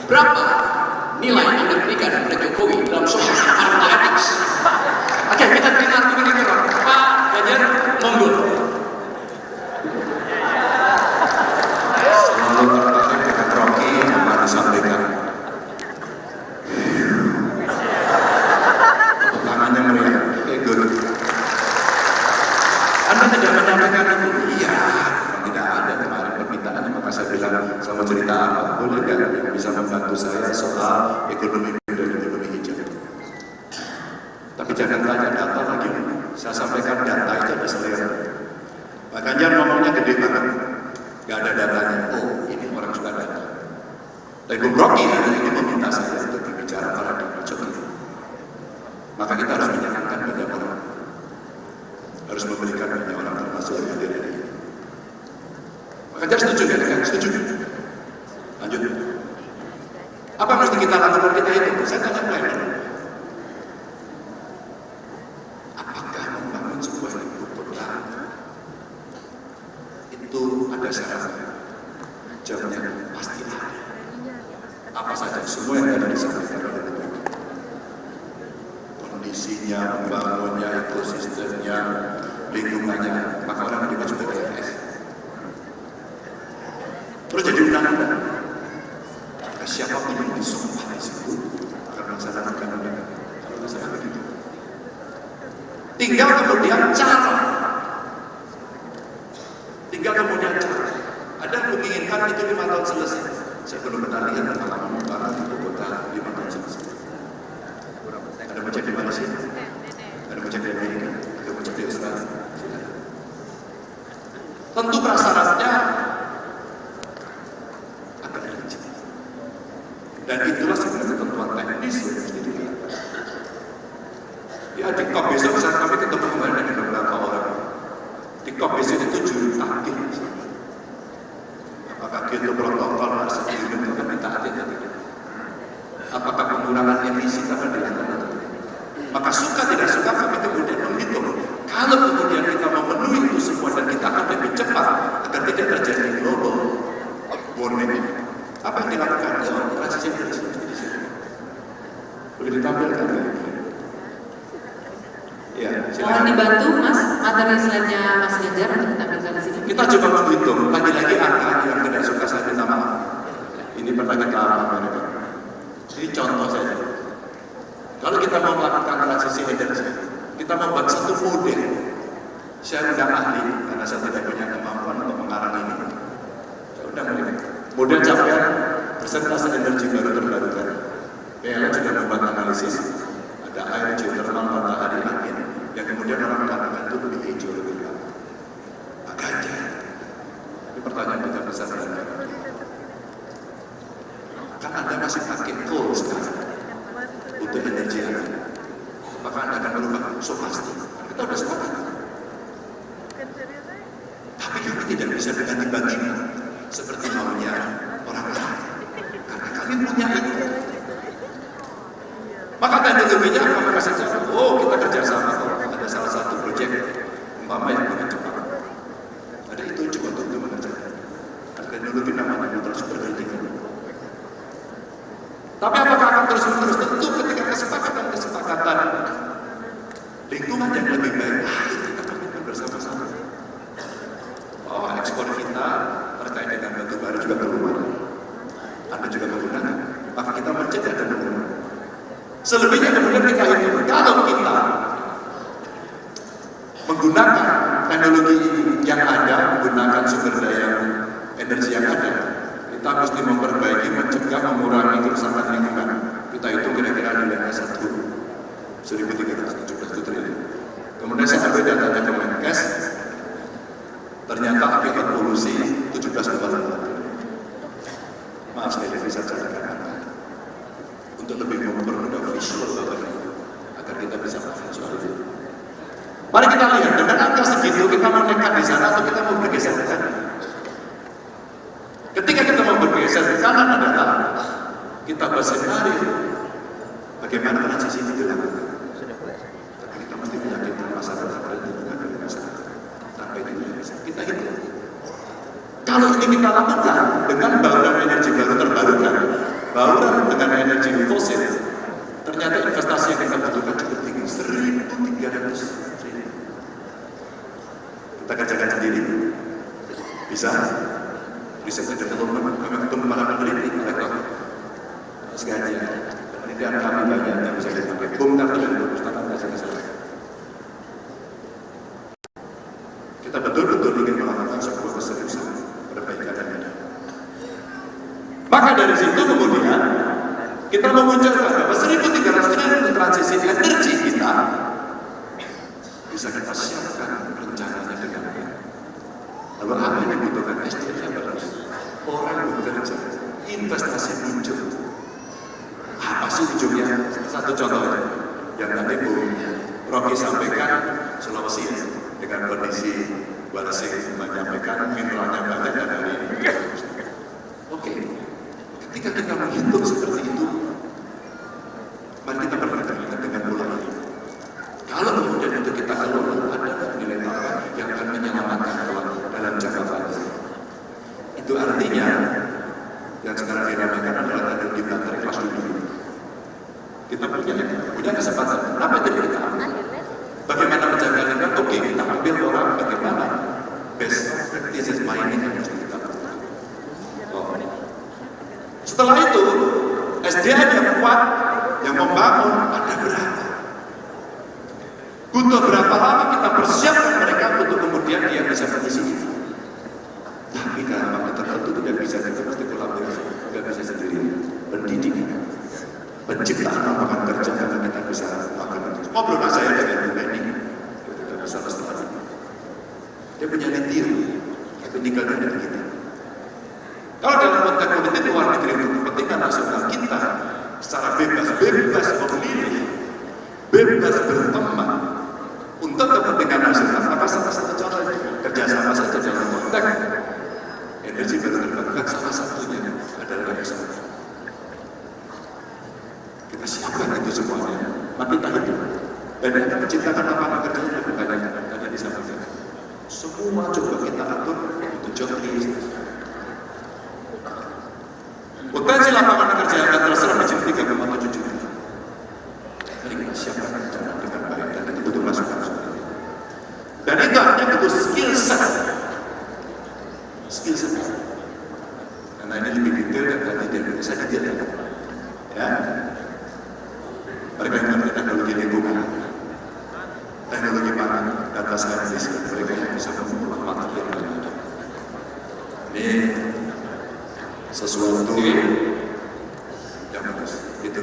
Berapa nilai yang diberikan oleh Jokowi dalam soal politics? Oke, kita terima argumen itu, Pak Ganjar, monggo. Selalu tertarik dengan Rocky apa disampaikan. Tangannya meriah, good. Anda tidak menyampaikan itu? Iya, tidak ada kemarin permintaannya, maka saya bilang sama cerita apa, boleh nggak yang bisa membantu saya soal ekonomi dan ekonomi hijau. Tapi jangan tanya data lagi, saya sampaikan data itu ada selera. Pak Ganjar ngomongnya gede banget, nggak ada datanya. Oh, ini orang suka data. Tapi Bung Rocky hari ini meminta saya untuk berbicara paradigma Jokowi. Maka kita harus menyenangkan banyak orang, harus memberikan banyak orang termasuk yang hadir hari ini. Pak Ganjar setuju nggak? Setuju. Lanjut. Apa yang mesti kita lakukan kita itu? Saya tanya plan. Apakah membangun sebuah ibu kota itu ada syaratnya? Jawabnya pasti ada. Apa saja? Semua yang ada disampaikan oleh Bung. Kondisinya, membangunnya, ekosistemnya, lingkungannya, maka orang juga sudah DFS. Terus jadi undang-undang. Maka siapapun yang disumpah di situ karena saya lakukan undang-undang. Kalau saya begitu. Tinggal kemudian cara. Ada yang menginginkan itu 5 tahun selesai. Saya belum pernah lihat pengalaman membangun ibu kota 5 tahun selesai. Ada mau cek di Malaysia? Ada mau cek di Amerika? Ada mau cek di Australia? Tentu prasyaratnya agak rinci. Dan itulah sebenarnya ketentuan teknis yang mesti dilihat. Ya di COP besok saat kami ketemu kemarin dengan beberapa orang. Di COP besok itu juru takdir. Apakah itu protokol harus dibentukkan ditaati atau tidak? Apakah pengurangan emisi akan dilakukan atau tidak? Maka suka tidak suka kami kemudian menghitung. Kalau kemudian kita memenuhi itu semua dan kita akan lebih cepat agar tidak terjadi global warming, apa yang dilakukan? Transisi energi di sini. Boleh ditampilkan? Ya, mohon dibantu Mas, materi slide-nya Mas Ganjar untuk ditampilkan di sini. Kita coba menghitung, lagi-lagi angka yang tidak suka saya minta maaf. Ini pernah kita alami. Ini contoh saja. Kalau kita mau melakukan transisi energi, kita membuat satu model. Saya undang ahli, karena saya tidak punya kemampuan untuk mengarang ini. Saya undang mereka. Model capaian persentase energi baru terbarukan. PLN juga membuat analisis. Ada air, geothermal, matahari, angin, yang kemudian orang mengatakan itu lebih hijau, lebih gelap. Pak Ganjar, ini pertanyaan kita besar dan kan Anda masih pakai coal sekarang untuk energi angin. Apakah Anda akan berubah? So pasti. Kita sudah sepakat. Tapi kami tidak bisa diganti-ganti seperti maunya orang lain. Karena kami punya itu. Maka teknologinya apa saja? Oh, kita kerjasama. Ada salah satu proyek umpama yang lebih cepat. Ada itu coba untuk mengerjakan. Ada teknologi namanya neutral superheating. Tapi apakah akan terus-menerus? Tentu ketika kesepakatan lingkungan yang lebih baik, kita komitmen bersama-sama. Oh, ekspor kita terkait dengan batu bara juga berubah. Anda juga menggunakan. Maka kita mencegah dan menggunakan. Selebihnya kemudian kita hitung, kalau kita menggunakan teknologi yang ada, menggunakan sumber daya energi yang ada, kita mesti memperbaiki, mencegah, mengurangi kerusakan lingkungan. Kita itu kira-kira nilainya 1.317 triliun. Kemudian saya ambil datanya Kemenkes, ternyata akibat polusi 17,8 triliun. Maaf sekali bisa carikan untuk lebih mempermudah visual Bapak Ibu agar kita bisa paham soal itu. Mari kita lihat dengan angka segitu kita mau nekat di sana atau kita mau bergeser ke sana. Ketika kita mau bergeser ke kanan adalah kita bersenario bagaimana transisi ini dilakukan. Tapi kita mesti meyakinkan masyarakat dan dukungan dari masyarakat. Tanpa itu kita hitung. Kalau ini kita lakukan dengan bangunan energi baru terbarukan, bauran dengan energi fosil, ternyata investasi yang kita butuhkan cukup tinggi, 1.300 triliun. Kita kerjakan sendiri, bisa. Research and development, kami ketemu para peneliti, mereka segaja. Penelitian kami banyak yang bisa dipakai. Bongkar dengan perpustakaan nasional. Kita betul-betul ingin melakukan sebuah keseriusan perbaikan ini. Maka dari situ kemudian kita memunculkan bahwa 1.300 triliun transisi energi kita bisa kita siapkan rencananya dengan baik. Lalu apa yang dibutuhkan? SDM yang bagus, orang bekerja, investasi muncul. Apa sih ujungnya? Satu contoh yang tadi Bu Rocky sampaikan, Sulawesi dengan kondisi Walasing menyampaikan mineralnya banyak dan hari ini. Oke, ketika kita menghitung seperti itu, mari kita berpikir dengan pola ini. Kalau kemudian itu kita kelola, ada nilai tambah yang akan menyelamatkan dalam jangka panjang. Itu artinya yang sekarang dinamakan adalah teknologi baterai kelas dunia. Kita punya kesempatan. Kenapa jadi kita ambil? Bagaimana menjaga lingkungan? Oke, kita ambil orang bagaimana best practices mining yang harus kita lakukan. Setelah itu, SDM yang kuat, yang membangun ada berapa? Butuh berapa lama kita persiapkan mereka untuk kemudian dia bisa mengisi itu. Tapi dalam waktu tertentu tidak bisa, kita mesti kolaborasi, tidak bisa sendiri. Pendidikan, penciptaan lapangan kerja karena kita bisa lakukan. Ngobrol saya dengan Bu Penny, kita bisa setelah ini. Dia punya lithium, tapi nikelnya dari kita. Kalau dalam konteks politik luar negeri untuk kepentingan nasional kita secara bebas memilih, bebas berteman untuk kepentingan nasional, maka salah satu contoh kerjasama saja dalam konteks energi baru terbarukan salah satunya adalah kesehatan. Kita siapkan itu semuanya, maka kita hidup dan kita menciptakan lapangan kerja yang lebih banyak tadi disampaikan. Semua coba kita atur untuk job creation. Potensi lapangan kerja yang akan terserap menjadi 3,7 juta. Mari kita siapkan rencana dengan baik dan itu butuh masukan. Dan itu artinya butuh skill set. Karena ini lebih detail dan tadi dia bisa detail. Ya, mereka yang mengerti teknologi lingkungan, teknologi pangan, data scientist, mereka yang bisa mengolah material yang ada. Ini sesuatu yang bagus. Itu.